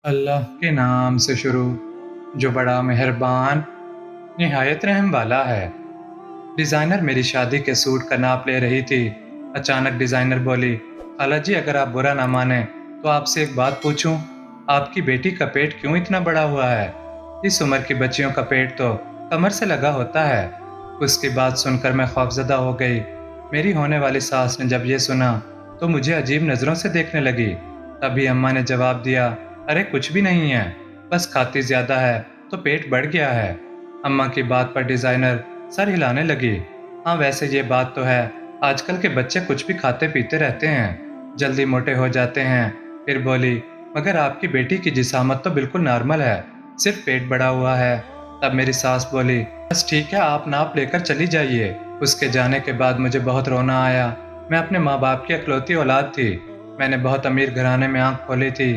अल्लाह के नाम से शुरू, जो बड़ा मेहरबान निहायत रहम वाला है। डिज़ाइनर मेरी शादी के सूट का नाप ले रही थी। अचानक डिज़ाइनर बोली, खाला जी अगर आप बुरा ना माने तो आपसे एक बात पूछूं, आपकी बेटी का पेट क्यों इतना बड़ा हुआ है? इस उम्र की बच्चियों का पेट तो कमर से लगा होता है। उसकी बात सुनकर मैं खौफजदा हो गई। मेरी होने वाली सास ने जब ये सुना तो मुझे अजीब नज़रों से देखने लगी। तभी अम्मा ने जवाब दिया, अरे कुछ भी नहीं है, बस खाती ज़्यादा है तो पेट बढ़ गया है। अम्मा की बात पर डिज़ाइनर सर हिलाने लगी। हाँ वैसे ये बात तो है, आजकल के बच्चे कुछ भी खाते पीते रहते हैं, जल्दी मोटे हो जाते हैं। फिर बोली, मगर आपकी बेटी की जिसामत तो बिल्कुल नॉर्मल है, सिर्फ पेट बड़ा हुआ है। तब मेरी सास बोली, बस ठीक है, आप नाप लेकर चली जाइए। उसके जाने के बाद मुझे बहुत रोना आया। मैं अपने माँ बाप की इकलौती औलाद थी। मैंने बहुत अमीर घराने में आंख खोली थी,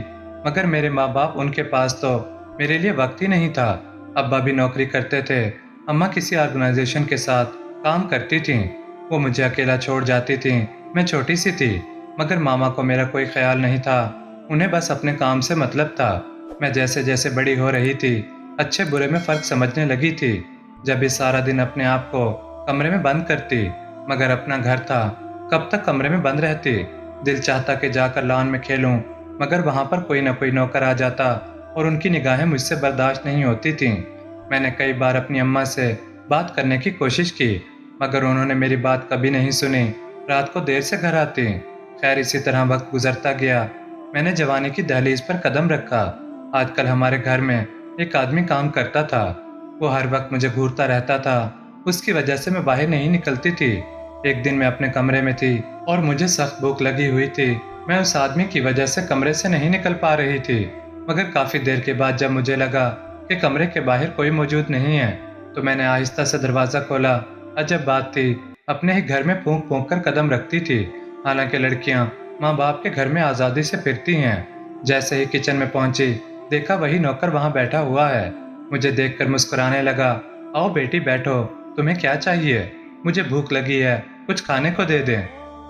मगर मेरे माँ बाप, उनके पास तो मेरे लिए वक्त ही नहीं था। अब्बा भी नौकरी करते थे, अम्मा किसी ऑर्गेनाइजेशन के साथ काम करती थीं। वो मुझे अकेला छोड़ जाती थीं। मैं छोटी सी थी, मगर मामा को मेरा कोई ख्याल नहीं था। उन्हें बस अपने काम से मतलब था। मैं जैसे जैसे बड़ी हो रही थी, अच्छे बुरे में फ़र्क समझने लगी थी। जब भी सारा दिन अपने आप को कमरे में बंद करती, मगर अपना घर था, कब तक कमरे में बंद रहती। दिल चाहता कि जाकर लॉन में खेलूं, मगर वहाँ पर कोई न कोई नौकर आ जाता और उनकी निगाहें मुझसे बर्दाश्त नहीं होती थीं। मैंने कई बार अपनी अम्मा से बात करने की कोशिश की, मगर उन्होंने मेरी बात कभी नहीं सुनी। रात को देर से घर आती। खैर इसी तरह वक्त गुजरता गया। मैंने जवानी की दहलीज पर कदम रखा। आजकल हमारे घर में एक आदमी काम करता था। वो हर वक्त मुझे घूरता रहता था। उसकी वजह से मैं बाहर नहीं निकलती थी। एक दिन मैं अपने कमरे में थी और मुझे सख्त भूख लगी हुई थी। मैं उस आदमी की वजह से कमरे से नहीं निकल पा रही थी, मगर काफ़ी देर के बाद जब मुझे लगा कि कमरे के बाहर कोई मौजूद नहीं है, तो मैंने आहिस्ता से दरवाज़ा खोला। अजब बात थी, अपने ही घर में फूंक फूंक कर कदम रखती थी। हालांकि लड़कियां माँ बाप के घर में आज़ादी से फिरती हैं। जैसे ही किचन में पहुंची, देखा वही नौकर वहां बैठा हुआ है। मुझे देखकर मुस्कुराने लगा। आओ बेटी बैठो, तुम्हें क्या चाहिए? मुझे भूख लगी है, कुछ खाने को दे दें।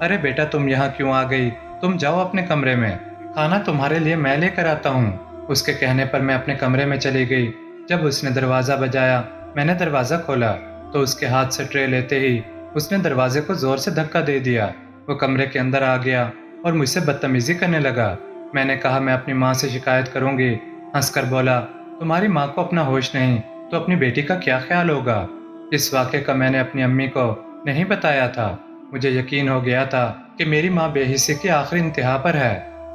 अरे बेटा तुम यहाँ क्यों आ गई? तुम जाओ अपने कमरे में, खाना तुम्हारे लिए मैं लेकर आता हूँ। उसके कहने पर मैं अपने कमरे में चली गई। जब उसने दरवाज़ा बजाया, मैंने दरवाज़ा खोला तो उसके हाथ से ट्रे लेते ही उसने दरवाजे को ज़ोर से धक्का दे दिया। वो कमरे के अंदर आ गया और मुझसे बदतमीजी करने लगा। मैंने कहा, मैं अपनी माँ से शिकायत करूँगी। हंसकर बोला, तुम्हारी माँ को अपना होश नहीं तो अपनी बेटी का क्या ख्याल होगा? इस वाक़े का मैंने अपनी अम्मी को नहीं बताया था। मुझे यकीन हो गया था कि मेरी माँ बेहिस्सी की आखिरी इंतहा पर है।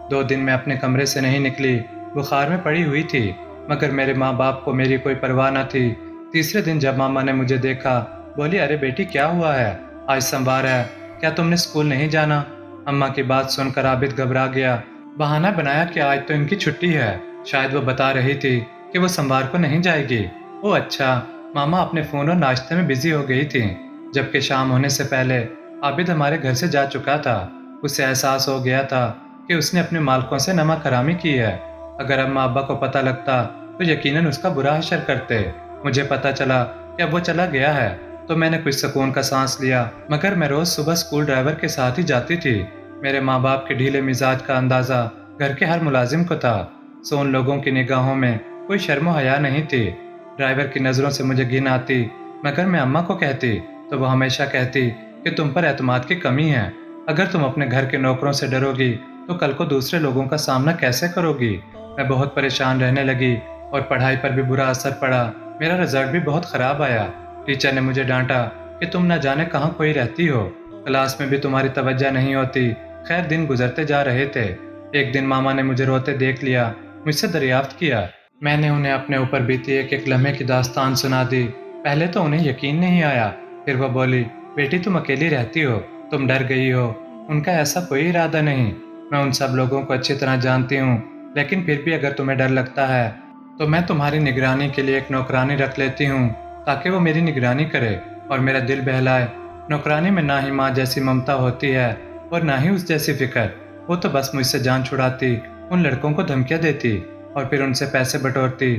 2 दिन मैं अपने कमरे से नहीं निकली, बुखार में पड़ी हुई थी, मगर मेरे माँ बाप को मेरी कोई परवाह न थी। तीसरे दिन जब मामा ने मुझे देखा, बोली, अरे बेटी क्या हुआ है? आज सोमवार है, क्या तुमने स्कूल नहीं जाना? अम्मा की बात सुनकर आबिद घबरा गया। बहाना बनाया कि आज तो इनकी छुट्टी है। शायद वो बता रही थी कि वो सोमवार को नहीं जाएगी। ओह अच्छा। मामा अपने फ़ोन और नाश्ते में बिजी हो गई थी, जबकि शाम होने से पहले आबिद हमारे घर से जा चुका था। उसे एहसास हो गया था कि उसने अपने मालकों से नमक हरामी की है। अगर अम्मा अब्बा को पता लगता तो यकीनन उसका बुरा हशर करते। मुझे पता चला कि अब वो चला गया है तो मैंने कुछ सुकून का सांस लिया, मगर मैं रोज़ सुबह स्कूल ड्राइवर के साथ ही जाती थी। मेरे माँ बाप के ढीले मिजाज का अंदाज़ा घर के हर मुलाजिम को था। सो उन लोगों की निगाहों में कोई शर्म हया नहीं थी। ड्राइवर की नज़रों से मुझे घिन आती, मगर मैं अम्मा को कहती तो वो हमेशा कहती कि तुम पर एतमाद की कमी है। अगर तुम अपने घर के नौकरों से डरोगी तो कल को दूसरे लोगों का सामना कैसे करोगी? मैं बहुत परेशान रहने लगी और पढ़ाई पर भी बुरा असर पड़ा। मेरा रिजल्ट भी बहुत ख़राब आया। टीचर ने मुझे डांटा कि तुम न जाने कहाँ खोई रहती हो, क्लास में भी तुम्हारी तवज्जो नहीं होती। खैर दिन गुजरते जा रहे थे। एक दिन मामा ने मुझे रोते देख लिया, मुझसे दरियाफ्त किया। मैंने उन्हें अपने ऊपर बीती एक एक लम्हे की दास्तान सुना दी। पहले तो उन्हें यकीन नहीं आया। फिर वह बोली, बेटी तुम अकेली रहती हो, तुम डर गई हो। उनका ऐसा कोई इरादा नहीं। मैं उन सब लोगों को अच्छी तरह जानती हूँ, लेकिन फिर भी अगर तुम्हें डर लगता है तो मैं तुम्हारी निगरानी के लिए एक नौकरानी रख लेती हूँ, ताकि वो मेरी निगरानी करे और मेरा दिल बहलाए। नौकरानी में ना ही माँ जैसी ममता होती है और ना ही उस जैसी फिक्र। वो तो बस मुझसे जान छुड़ाती, उन लड़कों को धमकियाँ देती और फिर उनसे पैसे बटोरती।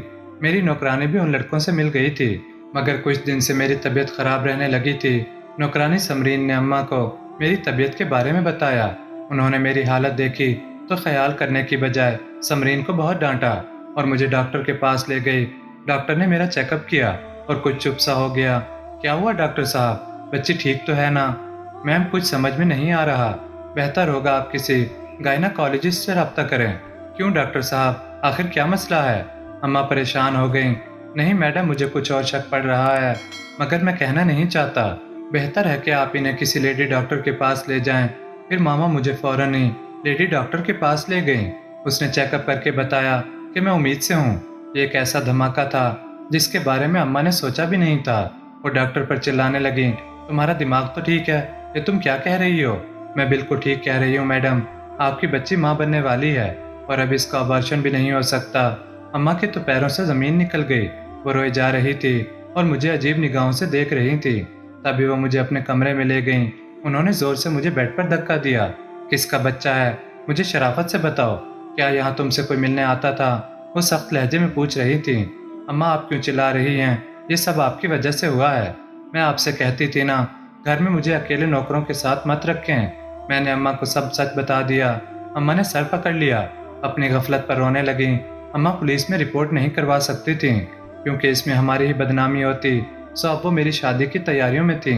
मेरी नौकरानी भी उन लड़कों से मिल गई थी, मगर कुछ दिन से मेरी तबीयत खराब रहने लगी थी। नौकरानी समरीन ने अम्मा को मेरी तबीयत के बारे में बताया। उन्होंने मेरी हालत देखी तो ख्याल करने की बजाय समरीन को बहुत डांटा। और मुझे डॉक्टर के पास ले गई। डॉक्टर ने मेरा चेकअप किया और कुछ चुप सा हो गया। क्या हुआ डॉक्टर साहब, बच्ची ठीक तो है ना? मैम कुछ समझ में नहीं आ रहा, बेहतर होगा आप किसी गायनाकोलॉजिस्ट से रब्ता करें। क्यों डॉक्टर साहब, आखिर क्या मसला है? अम्मा परेशान हो गई। नहीं मैडम, मुझे कुछ और शक पड़ रहा है, मगर मैं कहना नहीं चाहता। बेहतर है कि आप इन्हें किसी लेडी डॉक्टर के पास ले जाएं। फिर मामा मुझे फौरन ही लेडी डॉक्टर के पास ले गई। उसने चेकअप करके बताया कि मैं उम्मीद से हूँ। ये एक ऐसा धमाका था जिसके बारे में अम्मा ने सोचा भी नहीं था। वो डॉक्टर पर चिल्लाने लगी, तुम्हारा दिमाग तो ठीक है, ये तुम क्या कह रही हो? मैं बिल्कुल ठीक कह रही हूँ मैडम, आपकी बच्ची माँ बनने वाली है और अब इसका अबॉर्शन भी नहीं हो सकता। अम्मा के तो पैरों से ज़मीन निकल गई। वो रोई जा रही थी और मुझे अजीब निगाहों से देख रही थी। तभी वो मुझे अपने कमरे में ले गईं। उन्होंने ज़ोर से मुझे बेड पर धक्का दिया। किसका बच्चा है, मुझे शराफत से बताओ, क्या यहाँ तुमसे कोई मिलने आता था? वो सख्त लहजे में पूछ रही थी। अम्मा आप क्यों चिल्ला रही हैं, ये सब आपकी वजह से हुआ है। मैं आपसे कहती थी ना, घर में मुझे अकेले नौकरों के साथ मत रखें। मैंने अम्मा को सब सच बता दिया। अम्मा ने सर पकड़ लिया, अपनी गफलत पर रोने लगी। अम्मा पुलिस में रिपोर्ट नहीं करवा सकती थी क्योंकि इसमें हमारी ही बदनामी होती। सो अब वो मेरी शादी की तैयारियों में थी।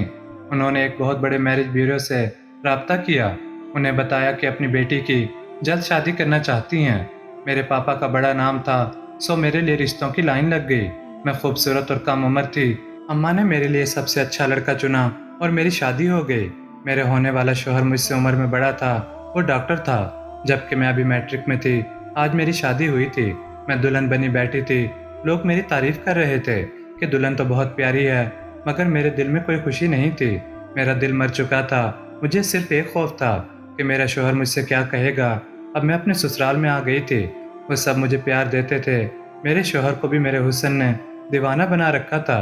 उन्होंने एक बहुत बड़े मैरिज ब्यूरो से रब्ता किया। उन्हें बताया कि अपनी बेटी की जल्द शादी करना चाहती हैं। मेरे पापा का बड़ा नाम था, सो मेरे लिए रिश्तों की लाइन लग गई। मैं खूबसूरत और कम उम्र थी। अम्मा ने मेरे लिए सबसे अच्छा लड़का चुना और मेरी शादी हो गई। मेरे होने वाला शोहर मुझसे उम्र में बड़ा था, वो डॉक्टर था, जबकि मैं अभी मैट्रिक में थी। आज मेरी शादी हुई थी, मैं दुल्हन बनी बैठी थी। लोग मेरी तारीफ कर रहे थे कि दुल्हन तो बहुत प्यारी है, मगर मेरे दिल में कोई खुशी नहीं थी। मेरा दिल मर चुका था। मुझे सिर्फ एक खौफ था कि मेरा शोहर मुझसे क्या कहेगा। अब मैं अपने ससुराल में आ गई थी। वो सब मुझे प्यार देते थे। मेरे शोहर को भी मेरे हुस्न ने दीवाना बना रखा था,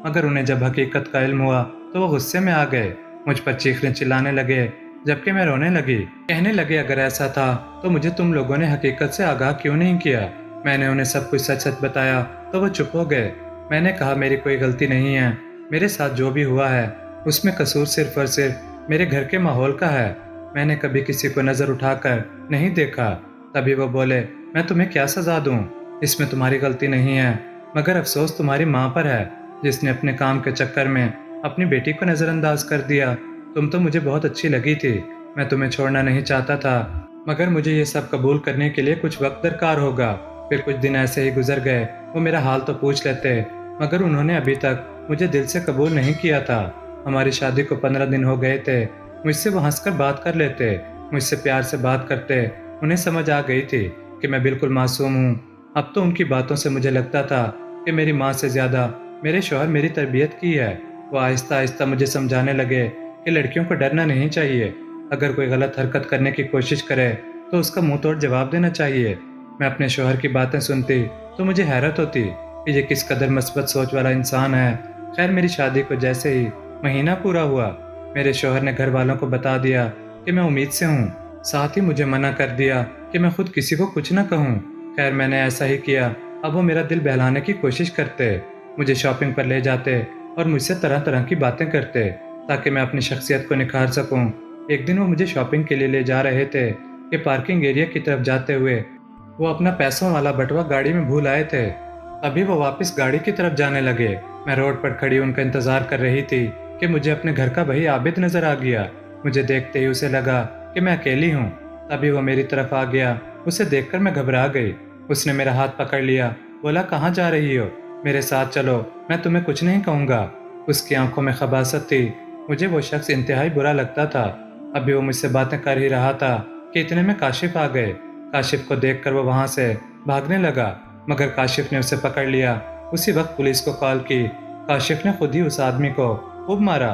मगर उन्हें जब हकीकत का इल्म हुआ तो वो गुस्से में आ गए। मुझ पर चीखने चिल्लाने लगे, जबकि मैं रोने लगी। कहने लगे, अगर ऐसा था तो मुझे तुम लोगों ने हकीकत से आगाह क्यों नहीं किया? मैंने उन्हें सब कुछ सच सच बताया तो वो चुप हो गए। मैंने कहा, मेरी कोई गलती नहीं है। मेरे साथ जो भी हुआ है उसमें कसूर सिर्फ और सिर्फ मेरे घर के माहौल का है। मैंने कभी किसी को नज़र उठाकर नहीं देखा। तभी वो बोले, मैं तुम्हें क्या सज़ा दूं? इसमें तुम्हारी गलती नहीं है, मगर अफसोस तुम्हारी माँ पर है, जिसने अपने काम के चक्कर में अपनी बेटी को नज़रअंदाज कर दिया। तुम तो मुझे बहुत अच्छी लगी थी, मैं तुम्हें छोड़ना नहीं चाहता था, मगर मुझे ये सब कबूल करने के लिए कुछ वक्त दरकार होगा। फिर कुछ दिन ऐसे ही गुजर गए। वो मेरा हाल तो पूछ लेते, मगर उन्होंने अभी तक मुझे दिल से कबूल नहीं किया था। हमारी शादी को 15 दिन हो गए थे। मुझसे वो हंसकर बात कर लेते, मुझसे प्यार से बात करते। उन्हें समझ आ गई थी कि मैं बिल्कुल मासूम हूँ। अब तो उनकी बातों से मुझे लगता था कि मेरी माँ से ज़्यादा मेरे शौहर मेरी तरबियत की है। वो आहिस्ता आहिस्ता मुझे समझाने लगे कि लड़कियों को डरना नहीं चाहिए। अगर कोई गलत हरकत करने की कोशिश करे तो उसका मुंह तोड़ जवाब देना चाहिए। मैं अपने शौहर की बातें सुनती तो मुझे हैरत होती कि ये किस कदर मस्बत सोच वाला इंसान है। खैर, मेरी शादी को जैसे ही महीना पूरा हुआ, मेरे शौहर ने घर वालों को बता दिया कि मैं उम्मीद से हूँ। साथ ही मुझे मना कर दिया कि मैं खुद किसी को कुछ न कहूँ। खैर, मैंने ऐसा ही किया। अब वो मेरा दिल बहलाने की कोशिश करते, मुझे शॉपिंग पर ले जाते और मुझसे तरह तरह की बातें करते ताकि मैं अपनी शख्सियत को निखार सकूं। एक दिन वो मुझे शॉपिंग के लिए ले जा रहे थे कि पार्किंग एरिया की तरफ जाते हुए वो अपना पैसों वाला बटुआ गाड़ी में भूल आए थे। अभी वो वापस गाड़ी की तरफ जाने लगे। मैं रोड पर खड़ी उनका इंतजार कर रही थी कि मुझे अपने घर का भाई आबिद नजर आ गया। मुझे देखते ही उसे लगा कि मैं अकेली हूँ। तभी वो मेरी तरफ आ गया। उसे देखकर मैं घबरा गई। उसने मेरा हाथ पकड़ लिया, बोला, कहाँ जा रही हो? मेरे साथ चलो, मैं तुम्हें कुछ नहीं कहूँगा। उसकी आंखों में खबासत थी। मुझे वो शख्स इंतहाई बुरा लगता था। अभी वो मुझसे बातें कर ही रहा था कि इतने में काशिफ आ गए। काशिफ को देखकर वो वहाँ से भागने लगा, मगर काशिफ ने उसे पकड़ लिया। उसी वक्त पुलिस को कॉल की। काशिफ ने खुद ही उस आदमी को खूब मारा,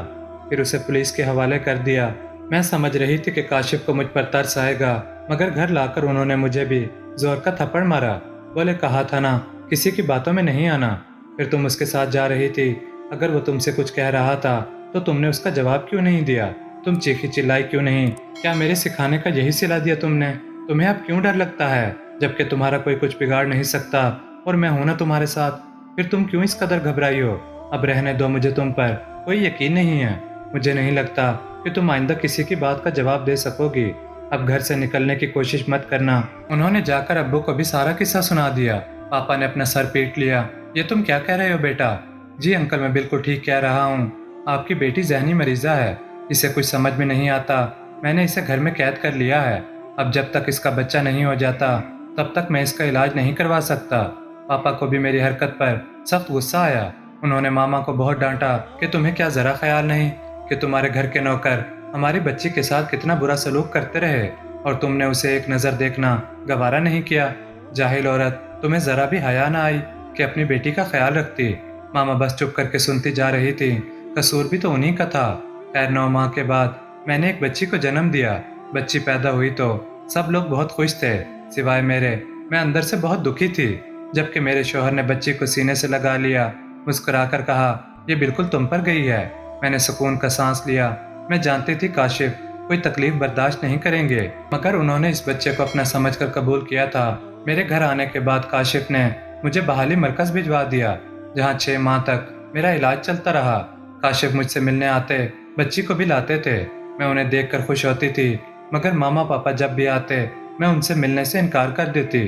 फिर उसे पुलिस के हवाले कर दिया। मैं समझ रही थी कि काशिफ को मुझ पर तरस आएगा, मगर घर लाकर उन्होंने मुझे भी जोर का थप्पड़ मारा। बोले, कहा था ना किसी की बातों में नहीं आना। फिर तुम उसके साथ जा रही थी। अगर वो तुमसे कुछ कह रहा था तो तुमने उसका जवाब क्यों नहीं दिया? तुम चीखी चिल्लाई क्यों नहीं? क्या मेरे सिखाने का यही सिला दिया तुमने? तुम्हें अब क्यों डर लगता है, जबकि तुम्हारा कोई कुछ बिगाड़ नहीं सकता और मैं हूं ना तुम्हारे साथ? फिर तुम क्यों इस कदर घबराई हो? अब रहने दो, मुझे तुम पर कोई यकीन नहीं है। मुझे नहीं लगता कि तुम आइंदा किसी की बात का जवाब दे सकोगी। अब घर से निकलने की कोशिश मत करना। उन्होंने जाकर अब्बू को भी सारा किस्सा सुना दिया। पापा ने अपना सर पीट लिया। ये तुम क्या कह रहे हो बेटा? जी अंकल, मैं बिल्कुल ठीक कह रहा हूँ। आपकी बेटी जहनी मरीजा है, इसे कुछ समझ में नहीं आता। मैंने इसे घर में कैद कर लिया है। अब जब तक इसका बच्चा नहीं हो जाता तब तक मैं इसका इलाज नहीं करवा सकता। पापा को भी मेरी हरकत पर सख्त गुस्सा आया। उन्होंने मामा को बहुत डांटा कि तुम्हें क्या ज़रा ख्याल नहीं कि तुम्हारे घर के नौकर हमारी बच्ची के साथ कितना बुरा सलूक करते रहे और तुमने उसे एक नज़र देखना गवारा नहीं किया। जाहिल औरत, तुम्हें ज़रा भी हया ना आई कि अपनी बेटी का ख्याल रखती। मामा बस चुप करके सुनती जा रही थी। कसूर भी तो उन्हीं का था। खैर 9 माह के बाद मैंने एक बच्ची को जन्म दिया। बच्ची पैदा हुई तो सब लोग बहुत खुश थे सिवाय मेरे। मैं अंदर से बहुत दुखी थी। जबकि मेरे शौहर ने बच्ची को सीने से लगा लिया, मुस्कुराकर कहा, ये बिल्कुल तुम पर गई है। मैंने सुकून का सांस लिया। मैं जानती थी काशिफ कोई तकलीफ बर्दाश्त नहीं करेंगे, मगर उन्होंने इस बच्चे को अपना समझकर कबूल किया था। मेरे घर आने के बाद काशिफ ने मुझे बहाली मरकज भिजवा दिया, जहाँ 6 माह तक मेरा इलाज चलता रहा। काशिफ मुझसे मिलने आते, बच्ची को भी लाते थे। मैं उन्हें देखकर खुश होती थी, मगर मामा पापा जब भी आते मैं उनसे मिलने से इनकार कर देती।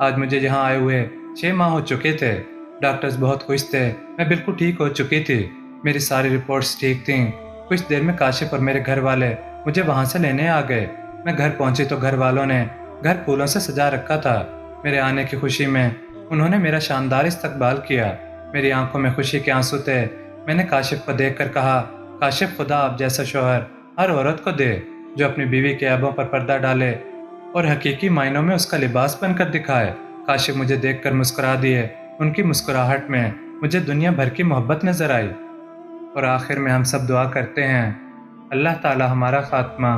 आज मुझे यहाँ आए हुए 6 माह हो चुके थे। डॉक्टर्स बहुत खुश थे, मैं बिल्कुल ठीक हो चुकी थी। मेरी सारी रिपोर्ट्स ठीक थीं। कुछ देर में काशिफ और मेरे घर वाले मुझे वहाँ से लेने आ गए। मैं घर पहुंची तो घर वालों ने घर फूलों से सजा रखा था। मेरे आने की खुशी में उन्होंने मेरा शानदार इस्तकबाल किया। मेरी आंखों में खुशी के आंसू थे। मैंने काशिफ को देखकर कहा, काशिफ, खुदा आप जैसा शौहर हर औरत को दे जो अपनी बीवी के ऐबों पर पर्दा डाले और हकीकी मायनों में उसका लिबास बनकर दिखाए। काशिफ मुझे देखकर मुस्कुरा दिए। उनकी मुस्कुराहट में मुझे दुनिया भर की मोहब्बत नजर आई। और आखिर में हम सब दुआ करते हैं, अल्लाह ताला हमारा खात्मा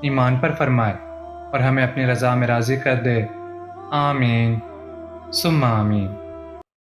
ईमान पर फरमाए और हमें अपनी रज़ा में राज़ी कर दे। आमीन सुम्मा आमीन।